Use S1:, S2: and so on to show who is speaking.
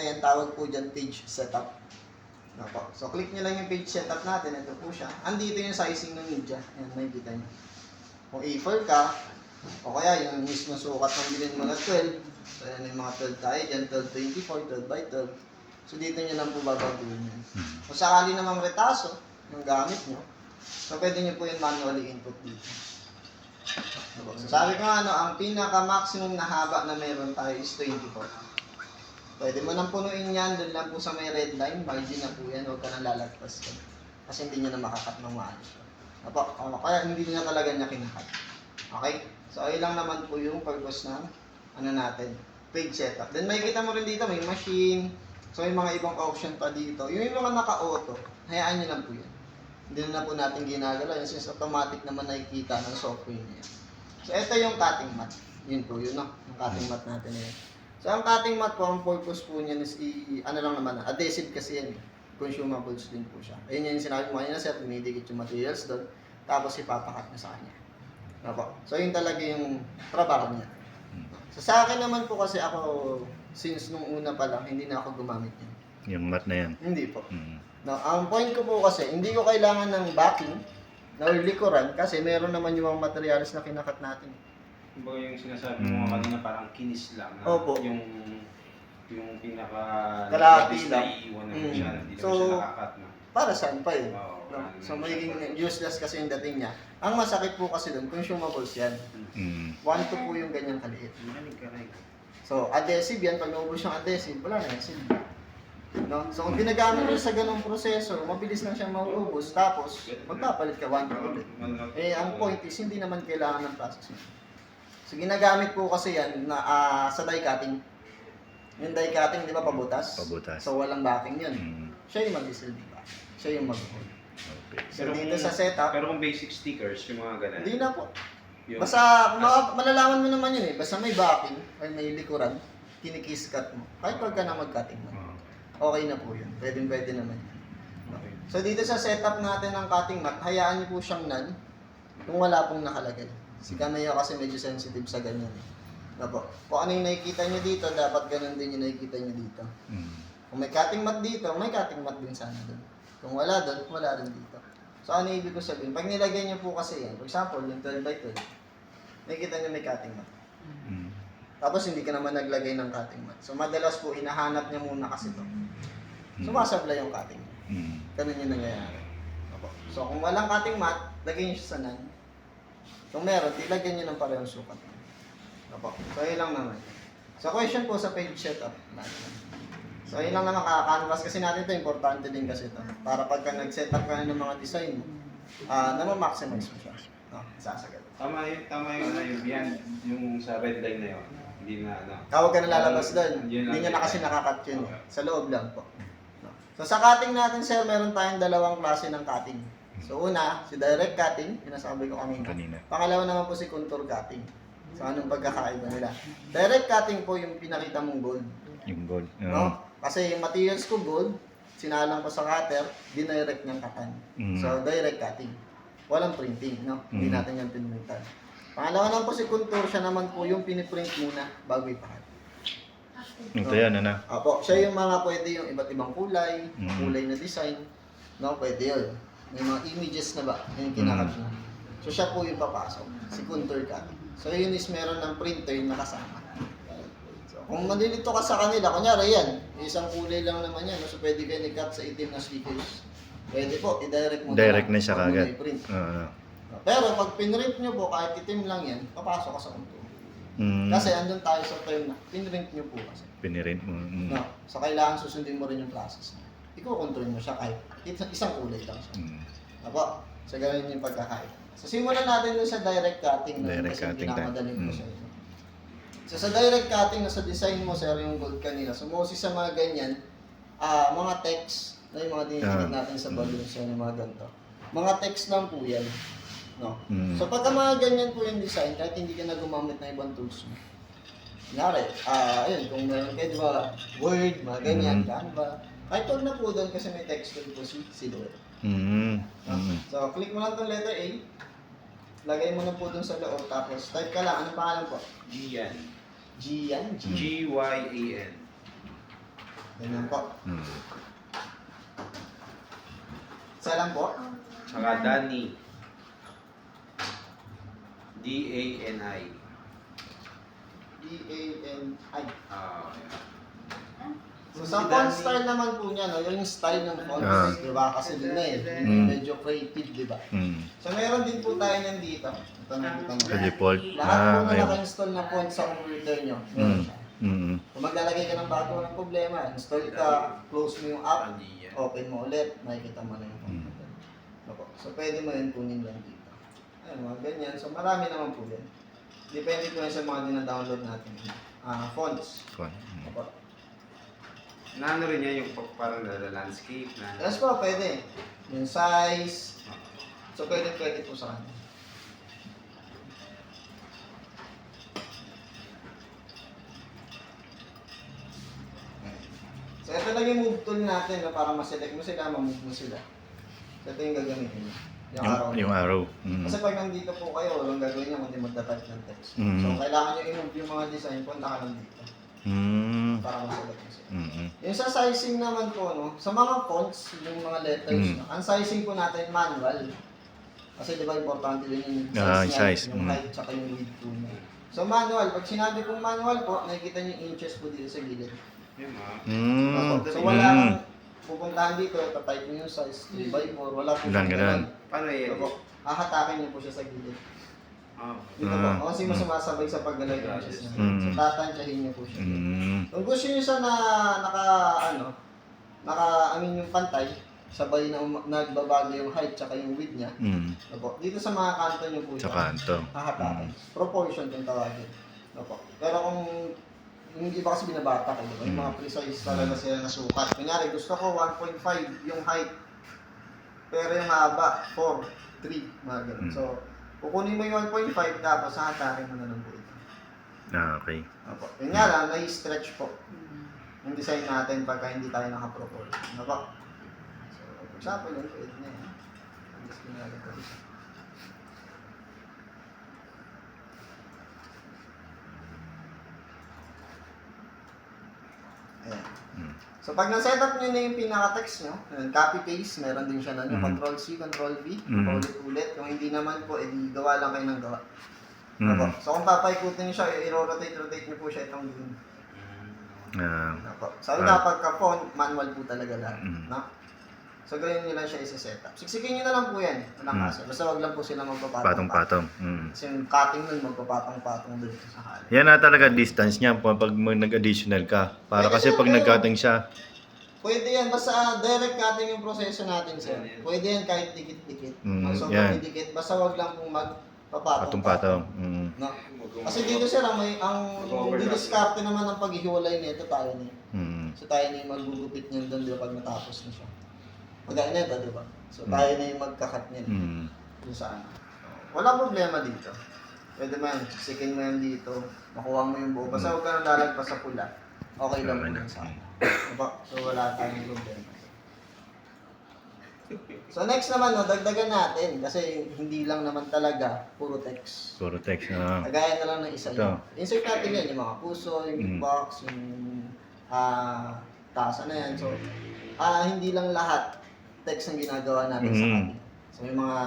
S1: na yan, tawag po dyan page setup. Opo. So, click nyo lang yung page setup natin. Ito po siya. Andito yung sizing ng media. Ayan, may kita nyo. Kung A4 ka, o kaya yung mismo sukat ng bilhin mo na 12. So, ayan yung mga 12 tayo dyan. 1224, 12 by 12. So, dito nyo lang po babaguhin yan. Kung sakali namang retaso yung gamit nyo, so, pwede nyo po yung manually input dito. So, sabi ko nga, ang pinaka-maximum na haba na meron tayo is 24. Pwede mo nang punuin yan, doon lang po sa may red line, margin na po yan, huwag ka nang lalagpas yan. Kasi hindi nyo na makakat ng maayos. Kaya hindi nyo talaga niya kinakat. Okay? So, ayun lang naman po yung purpose ng natin, page setup. Then makikita mo rin dito, may machine. So, may mga ibang option pa dito. Yung mga naka-auto, hayaan nyo lang po yan. Hindi na po natin ginagalaw yun since automatic naman nakikita ng software niya. So, ito yung cutting mat. Yun po, yun no? Yung cutting mat natin na yun. So, ang cutting mat po, ang purpose po niyan is adhesive kasi yan. Consumables din po siya. Ayun yung sinabi mo kanina, sir, dinidikit yung materials doon, tapos ipapakat na sa kanya. So, yun talaga yung trabaho niya. So, sa akin naman po kasi ako, since nung una pa lang, hindi na ako gumamit yan.
S2: Yung mat na yan?
S1: Hindi po. No, ang point ko po kasi, hindi ko kailangan ng backing na likuran kasi meron naman yung mga materials na kinakat natin.
S3: Kumbaga yung sinasabi mo kanina parang kinis lang.
S1: Opo.
S3: Yung pinaka
S1: kalahati
S3: na
S1: lang.
S3: iiwan na siya. Hindi
S1: So,
S3: naman siya nakakat na.
S1: para saan pa yun?
S3: Oo,
S1: No?
S3: ano
S1: So,
S3: naman
S1: magiging
S3: siya.
S1: useless kasi yung dating niya. Ang masakit po kasi doon, consumables yan. 1 to po yung ganyang kaliit. So, adhesive yan. Pag naubos yung adhesive, wala na yan. No? So, kung ginagamit mo sa ganung proseso, mabilis lang siyang mauubos. Tapos, magpapalit ka 1 to ulit. Eh, ang point is, hindi naman kailangan ng process. So, ginagamit po kasi yan na, sa die cutting. Yung die cutting, di ba, pabutas?
S2: Pabutas.
S1: So, walang backing yun. Siya yung mag-silbi ba? Siya yung mag-hold.
S2: Okay.
S1: So, dito sa setup,
S3: Pero kung basic stickers, yung mga ganun.
S1: hindi na po.
S3: Yung,
S1: Basta, malalaman mo naman yun eh. Basta may backing, or may likuran, kinikiss cut mo. Kahit wag ka na mag-cutting mo. Okay na po yun. Pwede naman yan.
S3: okay.
S1: So, dito sa setup natin ng cutting mat, hayaan niyo po siyang nan kung wala pong nakalagay. Si Kameo kasi medyo sensitive sa ganyan eh. Opo. Kung ano yung nakikita niyo dito, dapat ganun din yung nakikita niyo dito. Kung may cutting mat dito, may cutting mat din sana doon. Kung wala doon, wala rin dito. So ano ibig ko sabihin? Pag nilagay niyo po kasi yan, for example, yung 12 by 12, nakikita niyo may cutting mat. Tapos hindi ka naman naglagay ng cutting mat. So madalas po, hinahanap niya muna kasi ito. Sumasabla yung cutting mat. Ganun yung nangyayari. Opo. So kung walang cutting mat, lagay niyo siya sa nan. Kung meron, ilagyan niyo ng parehong sukat. Opo. So yun lang naman. So question po sa page setup natin. So yun lang naman, kaka-canvas kasi natin ito, importante din kasi ito. Para pagka nag-setup ka ng mga design mo, na-maximize mo siya. No, sasagad.
S3: Tama yung yan, yung sa red line na yun. Hindi na
S1: Huwag ka na lalabas doon.
S3: Yun lang.
S1: Hindi nyo na kasi nakakat yun. Sa loob lang po. No. So sa cutting natin, sir, meron tayong dalawang klase ng cutting. So una, si direct cutting, sinasabi ko kanina. Pangalawa naman po si contour cutting. So anong pagkakaiba nila? Direct cutting po yung pinakita mong gold.
S2: Yung gold.
S1: No? Kasi yung materials ko gold, sinalang ko sa cutter, dinirect niyang katan. So direct cutting. Walang printing, no? Hindi natin yung pinrintan. Pangalawa naman po si contour, siya naman po yung piniprint muna bago ipakat.
S2: Ito yan, ano?
S1: Opo, siya yung mga pwede yung iba't ibang kulay, kulay na design. No, pwede yun. May mga images na ba, yung kinakat mo. So siya po yung papasok, si contour cutting. So yun is meron ng printer yung nakasama. So kung malilito ka sa kanila, kunyari yan, isang kulay lang naman yan. So pwede kayo ni-cut sa itim na stickers. Pwede po, i-direct mo
S2: Direct na
S1: lang
S2: siya
S1: pag mo
S2: kagad.
S1: na-print.
S2: Oo.
S1: Pero pag pinrint nyo po, kahit itim lang yan, papasok ka sa contour. Kasi andun tayo sa term na, pinrint nyo po kasi.
S2: Pinirint mo.
S1: No, so kailangan susundin mo rin yung process niya. Iko-control mo siya kahit isang kulay lang siya. Apo, so ganun yung pagkakaiba. So simulan natin dun sa direct cutting na
S2: Direct
S1: kasi
S2: cutting
S1: pinakamadaling
S2: tayo.
S1: ko sa inyo. So sa direct cutting, nasa design mo, sir, yung gold kanina. So mostly sa mga ganyan, mga text na yung mga dinidikit natin sa balloons, yung mga ganito. Mga text lang po yan. No? So pagka mga ganyan po yung design, kahit hindi ka na gumamit ng ibang tools mo. Kunyari, ayun, kung meron kayo, di ba, Word, mga ganyan, Canva. Kahit huwag na po doon kasi may text doon po si silhouette. So, click mo lang itong letter A. Lagay mo na po doon sa loob. Tapos, type ka lang. Anong pangalan po?
S3: Gian.
S1: Gian?
S3: G-Y-A-N.
S1: Ganyan po.
S2: Mm.
S1: Isa lang po.
S3: Tsaka Danny. D-A-N-I.
S1: D-A-N-I.
S3: Ah,
S1: So sa font style naman po niya, no? Yung style ng font,
S2: Ah.
S1: di ba? Kasi din na eh,
S2: Mm.
S1: medyo creative, di ba?
S2: Mm.
S1: So meron din po tayo nandito. Ito nakita mo.
S2: Sa default.
S1: Lahat po na
S2: Ayun.
S1: naka-install na font sa computer nyo. Meron
S2: Mm.
S1: siya.
S2: Mm.
S1: Kung maglalagay ka ng bago ng problema, install ka, close mo yung app, open mo ulit, makikita mo na yung font. Opo. So pwede mo yun kunin lang dito. Ayun, mga ganyan. So marami naman po yan. Depende po yan sa mga dina-download natin. Fonts.
S2: Font. Mm.
S1: Opo.
S3: Naano rin niya yung parang landscape na.
S1: Yes po, pwede. Yung size. So, pwede po sa kanya. So, ito lang yung move tool natin no, para ma-select mo sila, ma-move mo sila. So, ito yung gagamitin mo. Yung arrow.
S2: Yung arrow. Mm.
S1: Kasi pag nandito po kayo, walang gagawin nyo kundi magta-type ng text.
S2: Mm.
S1: So, kailangan nyo i-move yung mga design, punta ka lang dito
S2: Mm.
S1: para ma-select mo sila.
S2: Mm.
S1: Yung sa sizing naman po, no, sa mga fonts, yung mga letters,
S2: Mm.
S1: no, ang sizing po natin manual. Kasi di ba importante din yung size
S2: Ah,
S1: niya,
S2: size,
S1: yung
S2: mm.
S1: height, tsaka yung width po niya. So manual, pag sinabi kong manual po, nakikita niyo yung inches po dito sa gilid.
S3: Yun
S2: Mm.
S1: So wala kang pupuntahan dito, tatype niyo yung size 3x4, wala po
S2: Ganun, ganun.
S3: Paano
S1: So
S3: yan?
S1: po, hahatakin niyo po siya sa gilid.
S3: Ah,
S1: Dito po, kasi mo sumasabay sa paggalay ng inches niya.
S2: Mm.
S1: So tatansyahin niyo po siya.
S2: Mm.
S1: Kung gusto niyo siya na yung pantay, sabay na nagbabago yung height tsaka yung width niya.
S2: Mm.
S1: Opo. Dito sa mga kanto niyo po
S2: Sa
S1: siya.
S2: kanto.
S1: Hahatakin. Proportion yung tawagin. Opo. Pero kung yung iba kasi binabata ko, diba? Yung mga precise talaga sila na sukat. Kunyari, gusto ko 1.5 yung height. Pero yung haba, 4, 3, mga ganun.
S2: Mm.
S1: So, kukunin mo yung 1.5 tapos hahatakin mo na lang po ito.
S2: Ah, okay.
S1: Opo. Yun nga lang, may stretch po. Yung design natin pagka hindi tayo naka-proportion. Opo. So, for example, yun, pwede na yan. Just ginagawa ko dito. Ayan.
S2: Mm.
S1: So, pag na-setup nyo na yung pinaka-text nyo, copy-paste, meron din siya na nyo,
S2: Mhm.
S1: Control-C, Control-V,
S2: Mhm.
S1: paulit-ulit. Kung hindi naman po, edi gawa lang kayo ng gawa.
S2: Mm.
S1: Opo. So, kung papaikutin nyo siya, i-rotate nyo po siya itong green.
S2: Ah.
S1: Opo. So, na pagka-font, manual po talaga lahat.
S2: Mhm.
S1: No? So, ganyan nyo lang siya isa-setup. Siksikin nyo na lang po yan. Walang
S2: Mhm.
S1: kaso. Basta wag lang po sila magpapatong.
S2: Patong-patong. Mm.
S1: Kasi yung cutting nun, magpapatong-patong dun sa halin.
S2: Yan na talaga distance niya pag nag-additional ka. Para
S1: Pwede
S2: kasi
S1: siya,
S2: pag
S1: pero-
S2: nag-cutting siya,
S1: Pwede yan, basta direct cutting yung proseso natin, sir. Pwede yan kahit dikit-dikit. So,
S2: yan.
S1: dikit, basta wag lang pong magpapatong.
S2: patong-patong. Mm.
S1: No? Kasi dito, sir, ang didiskarte naman ng paghihiwalay nito tayo na.
S2: Mm.
S1: So, tayo na yung magugupit niyan doon, di ba, pag natapos na siya. Pagkain nito, di ba? So, tayo na yung magkakat niyan.
S2: Mm.
S1: Kung saan. Walang problema dito. Pwede mo yan, siksikin mo yan dito, makuha mo yung buo. Basta huwag ka nang lalagpas sa pula. Okay lang po
S2: Okay na.
S1: yun sa akin. Diba? So wala tayong problema. So next naman, no, dagdagan natin. Kasi hindi lang naman talaga puro text.
S2: Puro text na.
S1: Kagaya na lang ng isa
S2: Ito.
S1: yun. Insert natin yan, yung mga puso, yung box, yung tasa na yan. So, hindi lang lahat text ang ginagawa natin sa
S2: Mm.
S1: atin. So, yung mga